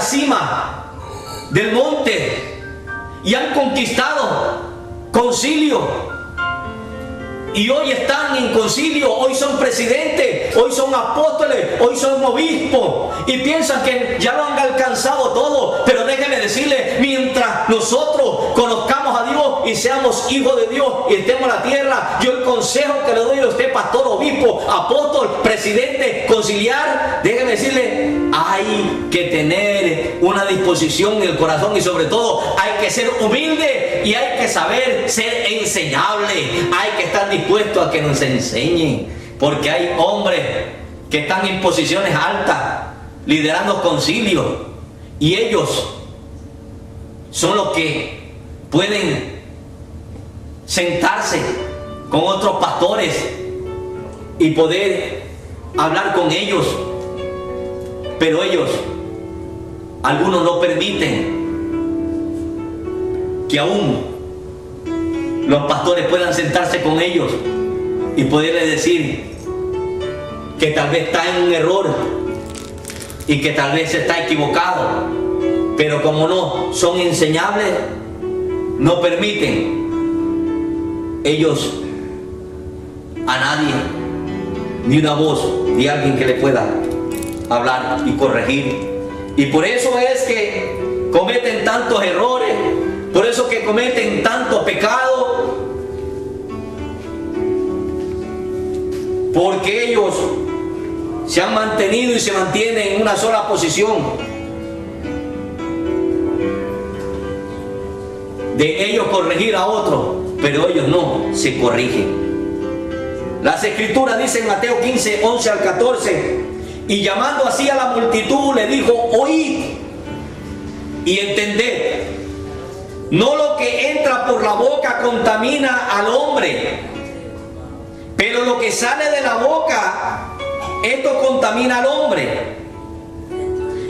cima del monte y han conquistado concilio. Y hoy están en concilio, hoy son presidentes, hoy son apóstoles, hoy son obispos. Y piensan que ya lo han alcanzado todo. Pero déjeme decirle, mientras nosotros conozcamos a Dios y seamos hijos de Dios y estemos en la tierra, yo el consejo que le doy a usted, pastor, obispo, apóstol, presidente, conciliar, déjeme decirle, hay que tener una disposición en el corazón y sobre todo hay que ser humilde y hay que saber ser enseñable. Hay que estar dispuesto a que nos enseñen, porque hay hombres que están en posiciones altas liderando concilios y ellos son los que pueden sentarse con otros pastores y poder hablar con ellos, pero ellos, algunos no permiten que aún los pastores puedan sentarse con ellos y poderles decir que tal vez está en un error y que tal vez está equivocado, pero como no son enseñables, no permiten ellos a nadie, ni una voz, ni alguien que le pueda hablar y corregir. Y por eso es que cometen tantos errores, por eso que cometen tantos pecados, porque ellos se han mantenido y se mantienen en una sola posición de ellos corregir a otros, pero ellos no se corrigen. Las escrituras dicen en Mateo 15, 11 al 14, y llamando así a la multitud le dijo: oíd y entended, no lo que entra por la boca contamina al hombre, pero lo que sale de la boca, esto contamina al hombre.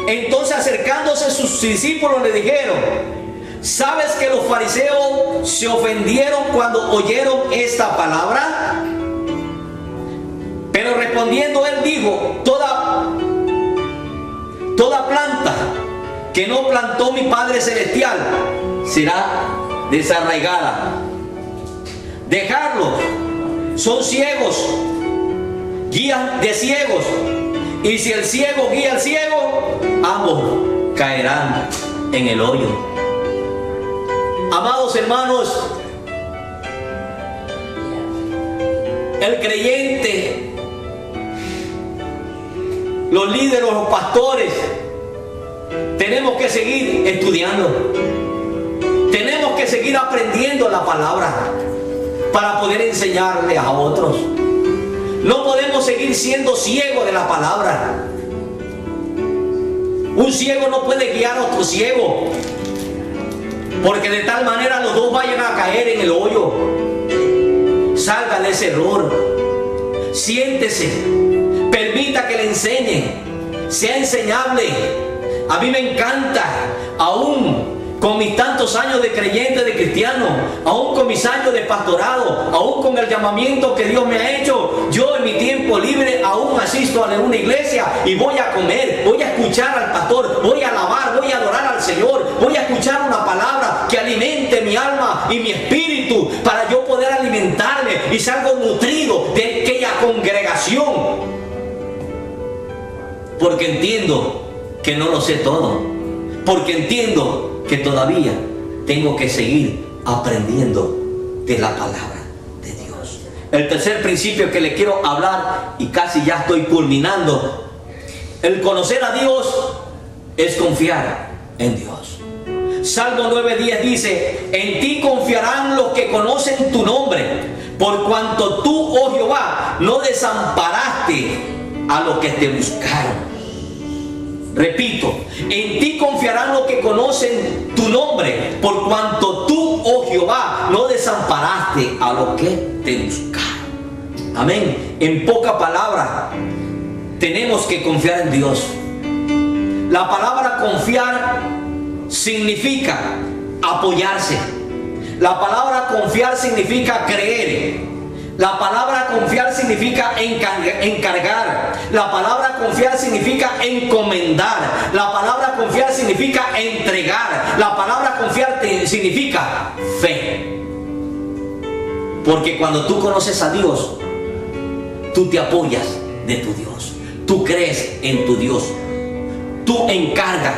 Entonces, acercándose sus discípulos, le dijeron: ¿sabes que los fariseos se ofendieron cuando oyeron esta palabra? Pero respondiendo él dijo: toda planta que no plantó mi Padre Celestial será desarraigada. Dejarlos, son ciegos, guían de ciegos, y si el ciego guía al ciego, ambos caerán en el hoyo. Amados hermanos, el creyente, los líderes, los pastores, tenemos que seguir estudiando, tenemos que seguir aprendiendo la palabra para poder enseñarle a otros. No podemos seguir siendo ciegos de la palabra. Un ciego no puede guiar a otro ciego, porque de tal manera los dos vayan a caer en el hoyo. Salga de ese error, siéntese, permita que le enseñen, sea enseñable. A mí me encanta, aún con mis tantos años de creyente, de cristiano, aún con mis años de pastorado, aún con el llamamiento que Dios me ha hecho, yo en mi tiempo libre aún asisto a una iglesia y voy a comer, voy a escuchar al pastor, voy a alabar, voy a adorar al Señor, voy a escuchar una palabra que alimente mi alma y mi espíritu para yo poder alimentarme y salgo nutrido de aquella congregación, porque entiendo que no lo sé todo, porque entiendo que todavía tengo que seguir aprendiendo de la palabra de Dios. El tercer principio que le quiero hablar, y casi ya estoy culminando, el conocer a Dios es confiar en Dios. Salmo 9:10 dice: en ti confiarán los que conocen tu nombre, por cuanto tú, oh Jehová, no desamparaste a los que te buscaron. Repito, en ti confiarán los que conocen tu nombre, por cuanto tú, oh Jehová, no desamparaste a los que te buscaron. Amén. En pocas palabras, tenemos que confiar en Dios. La palabra confiar significa apoyarse. La palabra confiar significa creer. La palabra confiar significa encargar. La palabra confiar significa encomendar. La palabra confiar significa entregar. La palabra confiar significa fe. Porque cuando tú conoces a Dios, tú te apoyas de tu Dios. Tú crees en tu Dios. Tú encargas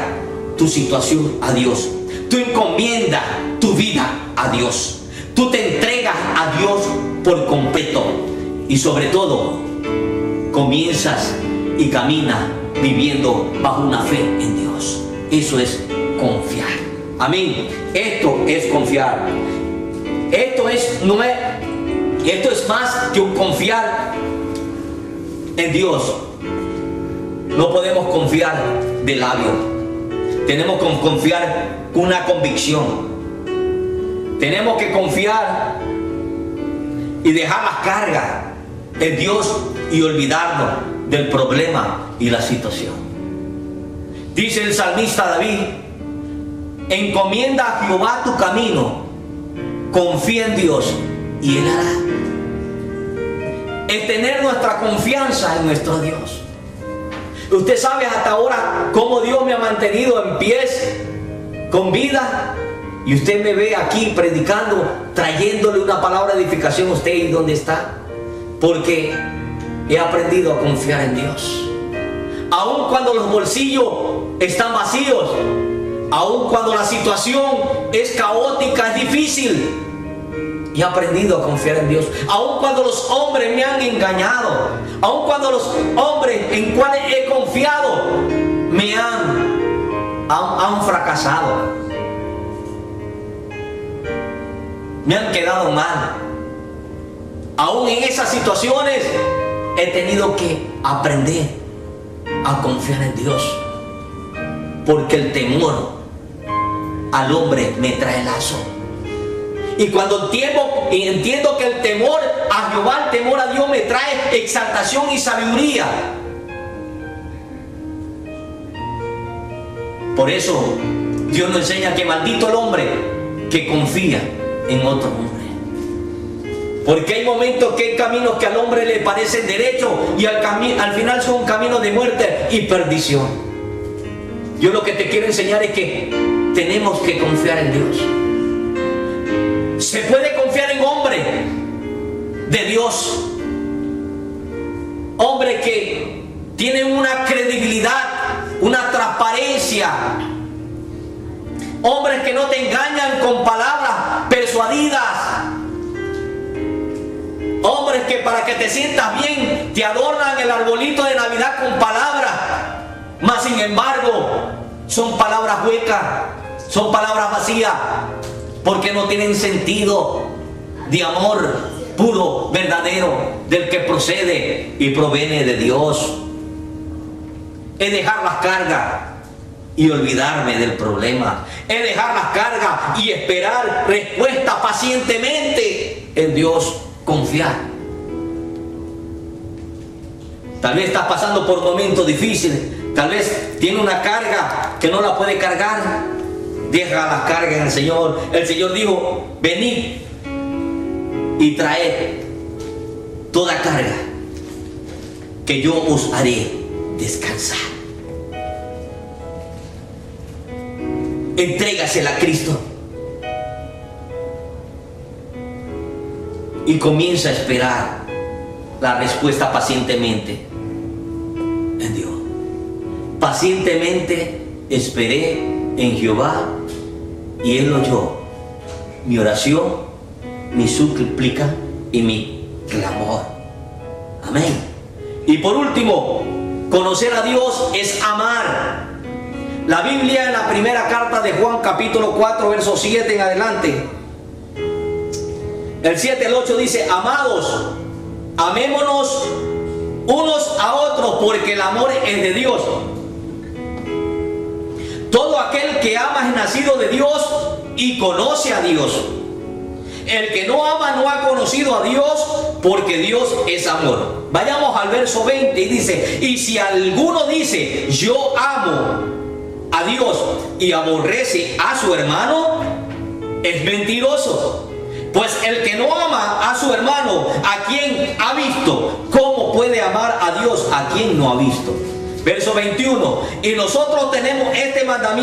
tu situación a Dios. Tú encomiendas tu vida a Dios. Tú te entregas a Dios por completo. Y sobre todo, comienzas y caminas viviendo bajo una fe en Dios. Eso es confiar. Amén. Esto es confiar. Esto es más que un confiar en Dios. No podemos confiar de labio. Tenemos que confiar con una convicción. Tenemos que confiar y dejar las cargas en Dios y olvidarnos del problema y la situación. Dice el salmista David: encomienda a Jehová tu camino, confía en Dios y Él hará. Es tener nuestra confianza en nuestro Dios. Usted sabe hasta ahora cómo Dios me ha mantenido en pies, con vida. Y usted me ve aquí predicando, trayéndole una palabra de edificación a usted y dónde está. Porque he aprendido a confiar en Dios. Aun cuando los bolsillos están vacíos, aun cuando la situación es caótica, es difícil, he aprendido a confiar en Dios. Aun cuando los hombres me han engañado, aun cuando los hombres en cuales he confiado me han fracasado, me han quedado mal. Aún en esas situaciones he tenido que aprender a confiar en Dios. Porque el temor al hombre me trae lazo. Y cuando entiendo que el temor a Jehová, el temor a Dios me trae exaltación y sabiduría. Por eso Dios nos enseña que maldito el hombre que confía en otro hombre. Porque hay momentos que hay caminos que al hombre le parecen derechos y al final son caminos de muerte y perdición. Yo lo que te quiero enseñar es que tenemos que confiar en Dios. Se puede confiar en hombre de Dios, hombre que tiene una credibilidad, una transparencia, hombres que no te engañan con palabras persuadidas, hombres que para que te sientas bien te adornan el arbolito de Navidad con palabras, mas sin embargo son palabras huecas, son palabras vacías, porque no tienen sentido de amor puro, verdadero, del que procede y proviene de Dios. Es dejar las cargas y olvidarme del problema. Es dejar las cargas y esperar respuesta pacientemente en Dios. Confiar. Tal vez estás pasando por momentos difíciles. Tal vez tiene una carga que no la puede cargar. Deja las cargas en el Señor. El Señor dijo: venid y traed toda carga, que yo os haré descansar. Entrégasela a Cristo y comienza a esperar la respuesta pacientemente en Dios. Pacientemente esperé en Jehová y Él oyó mi oración, mi súplica y mi clamor. Amén. Y por último, conocer a Dios es amar. La Biblia en la primera carta de Juan capítulo 4 verso 7 en adelante, el 7 al 8 dice: amados, amémonos unos a otros, porque el amor es de Dios. Todo aquel que ama es nacido de Dios y conoce a Dios. El que no ama no ha conocido a Dios, porque Dios es amor. Vayamos al verso 20 y dice: y si alguno dice yo amo a Dios y aborrece a su hermano, es mentiroso. Pues el que no ama a su hermano, a quien ha visto, ¿cómo puede amar a Dios a quien no ha visto? Verso 21. Y nosotros tenemos este mandamiento